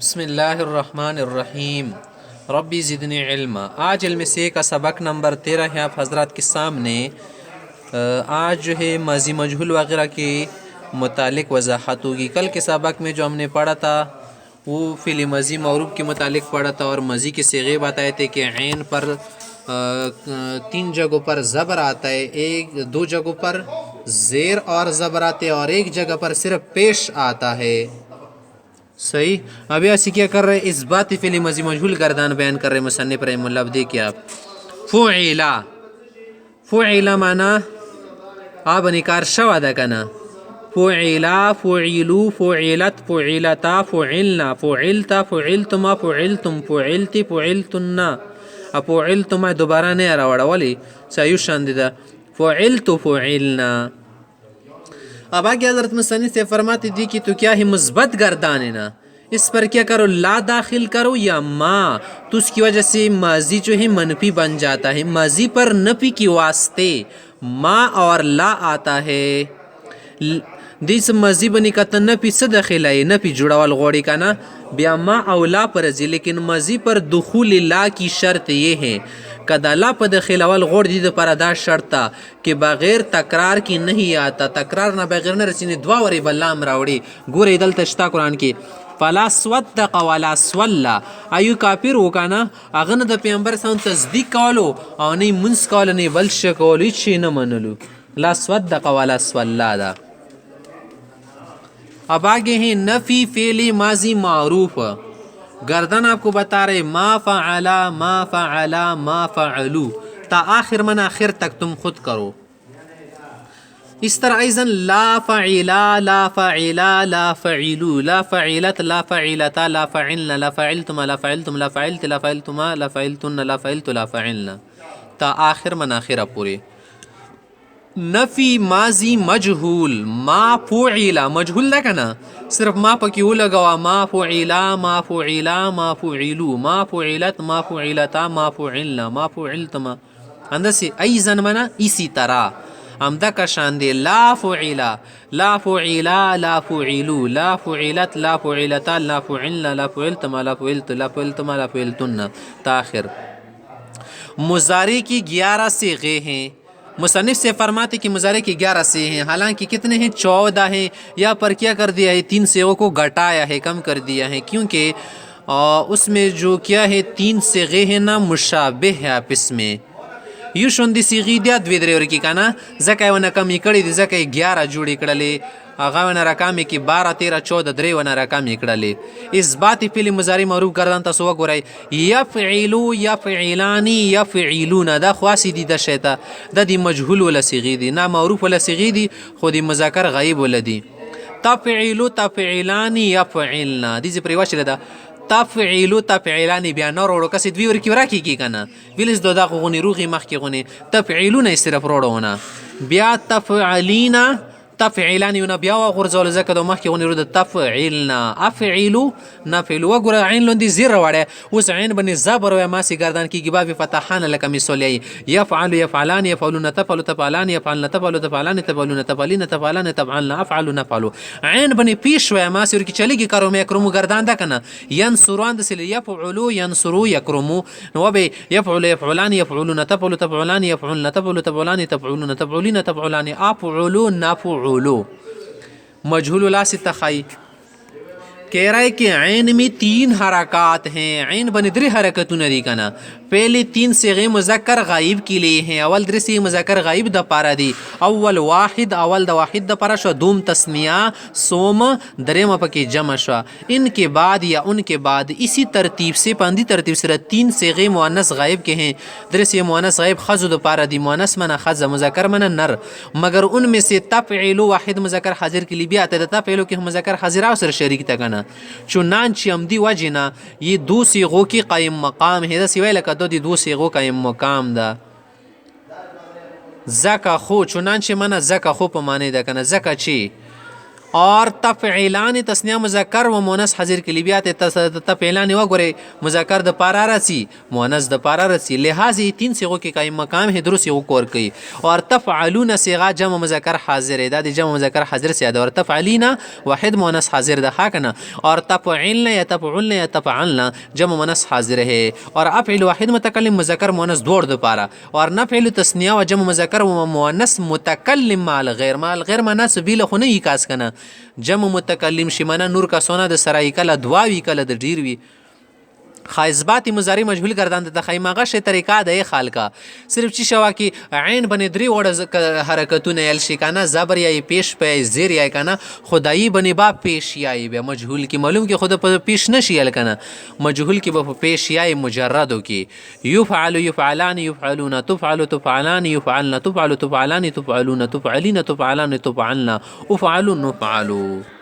بسم الله الرحمن الرحیم ربی زدنی علما۔ آج علم سے کا سبق نمبر 13 ہے آپ حضرات کے سامنے۔ آج جو ہے ماضی مجہول وغیرہ کے متعلق وضاحت ہوگی۔ کل کے سبق میں جو ہم نے پڑھا تھا وہ فعل ماضی معروف کے متعلق پڑھا تھا اور ماضی کے صیغے بتائے تھے کہ عین پر 3 جگہوں پر زبر آتا ہے، دو جگہوں پر زیر اور زبر آتے ہیں اور ایک جگہ پر صرف پیش آتا ہے۔ صحیح۔ اب ایسی کیا کر رہے، اس بات فعل ماضی مجہول گردان بیان کر رہے مصنف رحمہ اللہ۔ اب دیکھیے آپ، فعلا فعلا مانا آب نکار شوا دا کنا، فعلا فعلو فعلت فعلتا فعلنا فعلتا فعلتما فعلتم فعلتی فعلتنا فعلتما دوبارہ نہیں راوڑا ولی سایو شاند دا فعلت فعلنا۔ اب آگے حضرت مصنف سے فرماتے دی کہ تو کیا ہے مثبت گردان ہے نا، اس پر کیا کرو، لا داخل کرو یا ما، تو اس کی وجہ سے ماضی جو ہے منفی بن جاتا ہے۔ ماضی پر نفی کی واسطے ما اور لا آتا ہے۔ دیس ماضی بنی کا تا نفی سے داخل ہے، نفی جڑاوال غوڑی کا نا، بیا ما او لا پر ازی، لیکن ماضی پر دخول لا کی شرط یہ ہے کدا لا پا دخل اول غور دید پر دا شرطا کہ بغیر تکرار کی نہیں آتا، تکرار نہ بغیر نہ رسینے دعا وری بلام راوڑی۔ گور ایدل تشتا قرآن کی فلا صدق ولا صلا، ایو کافر وکانا اغن دا پیغمبر سان تصدیق کولو او نی منس کولو نی بلش کولو ایچی نمانلو، لا صدق ولا صلا دا۔ اب آگے ہیں نفی فعل ماضی معروف، گردن آپ کو بتا رہے ما فعلا ما فعلا ما فعلو تا آخر من آخر تک تم خود کرو۔ اس طرح ایزن لا فعلا لا فعلا لا فعلو لا فعلت لا فعلتا لا فعلنا لا فعلتما لا فعلتم لا فعلت لا فعلتما لا فعلتن لا فعلت لا فعلنا تا آخر من آخر پورے۔ نفی ماضی مجہول، ما فعلا مجہول نہ کنا، صرف ما پکی ہو لگوا، ما فعلا ما فعلا ما فعلو ما فعلت ما فعلتا ما فعلنا ما فعلتما، اندر سے ایزن منا اسی طرح امدہ کا شان دے لا فعلا لا فعلا لا فعلو لا فعلت لا فعلتا لا فعلنا لا فعلتما لا فعلت لا فعلتما لا فعلتن تاخر۔ مضارع کی 11 صیغے ہیں، مصنف سے فرماتے کہ مضارع کی 11 سے ہیں، حالانکہ کتنے ہیں 14 ہیں، یا پر کیا کر دیا ہے 3 صیغوں کو گھٹایا ہے، کم کر دیا ہے، کیونکہ اس میں جو کیا ہے 3 صیغے ہیں نا مشابہ ہے آپس میں۔ یو شوندی صیغی دیا دوی درے ورکی کانا زکای ونہ کمی کڑی دی، زکای 11 جوڑی کڑلے، آغا ونہ رکامی کی 12 13 14 درے ونہ رکامی کڑلے۔ اس بات فعل مضارع معروف گردان تا سوا گورائی یفعلو یفعلانی یفعلون دا خواسی دی دا شیطا دا دی مجهول ولا صیغی دی، نا معروف ولا صیغی دی، خودی مذاکر غیب ولا دی۔ تفعلو تفعلانی یفعلنا دیزی پریواش لدا تفعلو تفعلانی بیا نو روڑو کسی دوی ورکی وراکی کی کنا ویلز دو دا غونی روغی مخ کی غونی تفعلون صرف روڑو ہونا، بیا تفعلینا تفعلانی ونا بیا غرزول زکا دو مخ کی غونی رو دا تفعلنا افعلو نفعلو وگورا عین لوندی زیر روڑے، اس عین بنی زبر و ماسی گردان کی گبابی فتحان لکا مثولی یفعلو یفعلان یفعلون تفعلو تفعلان یفعلن تفعلو تفعلان تفعلون تفعلین تفعلان تفعلن افعلو نفعلو، عین بنی پیش و ماسی ورکی چلی گی کرو میں اکرمو گردان دا کنا ینصران دسل یفعلو ینصرو یکرمو نوبی یفعلو یفعلان یفعلون تفعلو تفعلان یفعلن تفعلو تفعلان تفعلون تفعلین تفعلان افعلو نفعلو۔ مجهول لا سے تخائی کہہ رہا ہے کہ عین میں 3 حرکات ہیں، عین بن 3 حرکتوں ندی کنا، پہلے 3 صیغے مذکر غائب کے لیے ہیں، اول 3 صیغے مذکر غائب دا پارا دی، اول واحد اول دا واحد دا پارا شو، دوم تسنیہ سوم دریم پکی جمع شو، ان کے بعد یا ان کے بعد اسی ترتیب سے پاندی ترتیب سے 3 صیغے مؤنث غائب کے ہیں، 3 صیغے مؤنث غائب خذ دا پارا دی، مؤنث منا خذ مذکر منا نر، مگر ان میں سے تفعلو واحد مذکر حاضر کے لیے بھی آتا ہے، تفعلو کہ مذکر حاضر اور شریک تکنا چنانچہ امدی وجنا یہ 2 صیغوں کی قائم مقام ہے، دا سوائے لکا دو دی 2 صیغوں قائم مقام دا زکا خو، چنانچہ منا زکا خو پا مانے دا کنا زکا چی और तफعیلان تسنیه مذکر و مؤنث حاضر کې بیا ته تفعیلان وګورئ مذکر د پاره رسی مؤنث د پاره رسی لہذا تین صيغو کې قائم مقام ہے درست صيغو کور کوي اور تفعلون صيغه جمع مذکر حاضر ہے د جمع مذکر حاضر سے اور تفعلین واحد مؤنث حاضر د حقنا اور تفعلن یا تفعلن یا تفعلن جمع مؤنث حاضر ہے اور افعل واحد متکلم مذکر مؤنث دوړ د پاره اور نفعل تسنیه و جمع مذکر و مؤنث متکلم مع الغیر مناسب بیل خو نه کاس کنه جمع متکلم شي معنا نور کسونه د سرای کله دواوی کله د ډیر وی خاصبات مضارع مجهول گردان د خیماغه ش طریقه د خال کا صرف چی شوا کی عین بن درې وړ حرکتونه ال شي کنه زبر یا پیش په زیر یا کنه خدای بن با پیش یا به مجهول کی معلوم کی خود په پیش نشي ال کنه مجهول کی په پیش یا مجردو کی يفعل يفعلان يفعلون تفعل تفعلان يفعلن تفعل تفعلان تفعلون تفعلين تفعلان تفعلن افعلوا نفعلوا